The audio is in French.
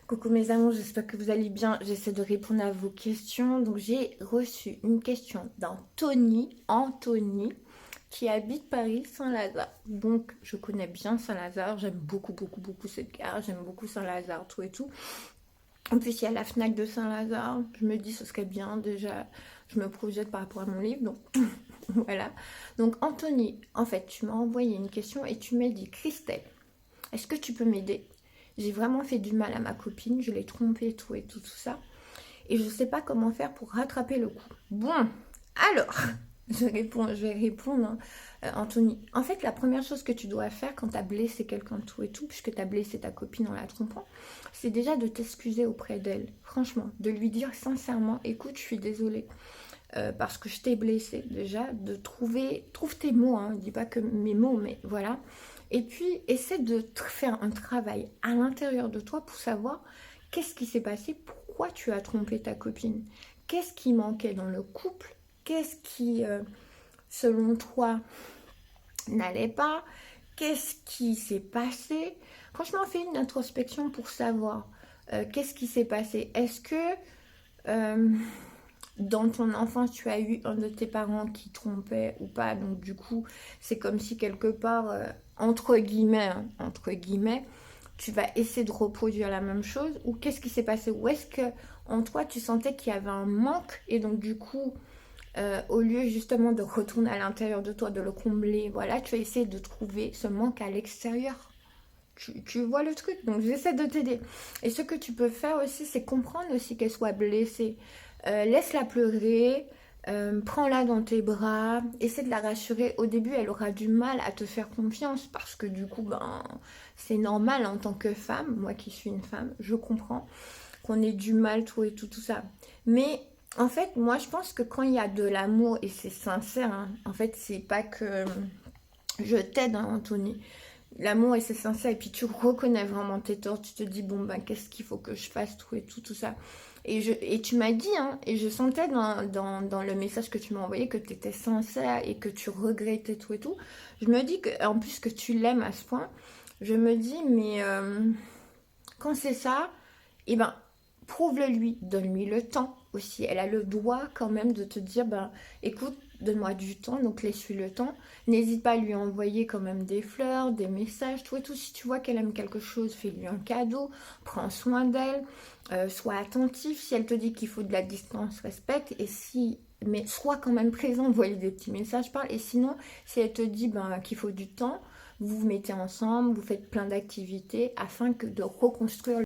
Coucou mes amours, j'espère que vous allez bien. J'essaie de répondre à vos questions. Donc j'ai reçu une question Anthony, qui habite Paris, Saint-Lazare. Donc je connais bien Saint-Lazare, j'aime beaucoup cette gare, j'aime beaucoup Saint-Lazare, tout et tout. En plus, il y a la Fnac de Saint-Lazare. Je me dis ce serait bien déjà, je me projette par rapport à mon livre. Donc voilà. Donc Anthony, en fait, tu m'as envoyé une question et tu m'as dit: Christelle, est-ce que tu peux m'aider? J'ai vraiment fait du mal à ma copine, je l'ai trompée, tout et tout ça. Et je ne sais pas comment faire pour rattraper le coup. Bon, alors, je vais répondre, hein. Anthony. En fait, la première chose que tu dois faire quand tu as blessé quelqu'un, tout et tout, puisque tu as blessé ta copine en la trompant, c'est déjà de t'excuser auprès d'elle. Franchement, de lui dire sincèrement: écoute, je suis désolée. Parce que je t'ai blessé déjà, trouve tes mots, hein, dis pas que mes mots, mais voilà. Et puis, essaie de faire un travail à l'intérieur de toi pour savoir qu'est-ce qui s'est passé, pourquoi tu as trompé ta copine, qu'est-ce qui manquait dans le couple, qu'est-ce qui, selon toi, n'allait pas, qu'est-ce qui s'est passé. Franchement, fais une introspection pour savoir qu'est-ce qui s'est passé. Est-ce que euh, dans ton enfance, tu as eu un de tes parents qui trompait ou pas, donc du coup, c'est comme si quelque part, hein, entre guillemets, tu vas essayer de reproduire la même chose, ou qu'est-ce qui s'est passé? Ou est-ce que en toi, tu sentais qu'il y avait un manque, et donc du coup, au lieu justement de retourner à l'intérieur de toi, de le combler, voilà, tu as essayé de trouver ce manque à l'extérieur. Tu vois le truc, donc j'essaie de t'aider. Et ce que tu peux faire aussi, c'est comprendre aussi qu'elle soit blessée. Laisse-la pleurer, prends-la dans tes bras, essaie de la rassurer. Au début, elle aura du mal à te faire confiance parce que du coup, ben, c'est normal en tant que femme. Moi qui suis une femme, je comprends qu'on ait du mal, tout et tout, tout ça. Mais en fait, moi, je pense que quand il y a de l'amour et c'est sincère, hein, en fait, c'est pas que je t'aide, hein, Anthony. L'amour et c'est sincère, et puis tu reconnais vraiment tes torts, tu te dis bon ben qu'est-ce qu'il faut que je fasse, tout et tout, tout ça. Et tu m'as dit, hein, et je sentais dans le message que tu m'as envoyé que tu étais sincère et que tu regrettais tout et tout. Je me dis que, en plus que tu l'aimes à ce point, je me dis mais quand c'est ça, eh ben prouve-le lui, donne-lui le temps aussi. Elle a le droit quand même de te dire, ben écoute, donne-moi du temps, donc laisse-lui le temps. N'hésite pas à lui envoyer quand même des fleurs, des messages, tout et tout. Si tu vois qu'elle aime quelque chose, fais-lui un cadeau, prends soin d'elle, sois attentif. Si elle te dit qu'il faut de la distance, respecte. Et si, mais sois quand même présent, envoie-lui des petits messages, parle. Et sinon, si elle te dit ben, qu'il faut du temps, vous vous mettez ensemble, vous faites plein d'activités afin que de reconstruire